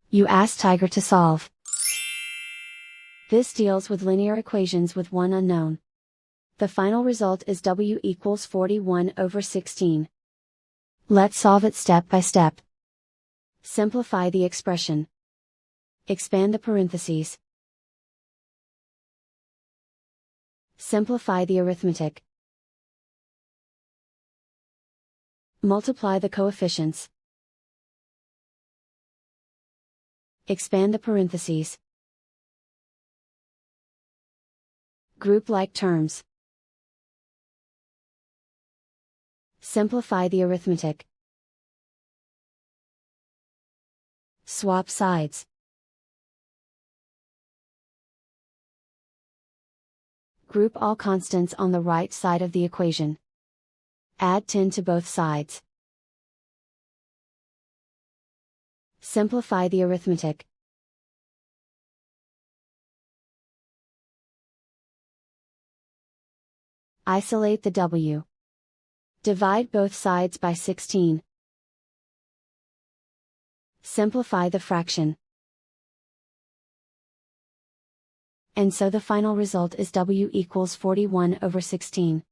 You ask Tiger to solve. This deals with linear equations with one unknown. The final result is W equals 41/16. Let's solve it step by step. Simplify the expression. Expand the parentheses. Simplify the arithmetic. Multiply the coefficients. Expand the parentheses. Group like terms. Simplify the arithmetic. Swap sides. Group all constants on the right side of the equation. Add 10 to both sides. Simplify the arithmetic. Isolate the W. Divide both sides by 16. Simplify the fraction. And so the final result is W equals 41/16.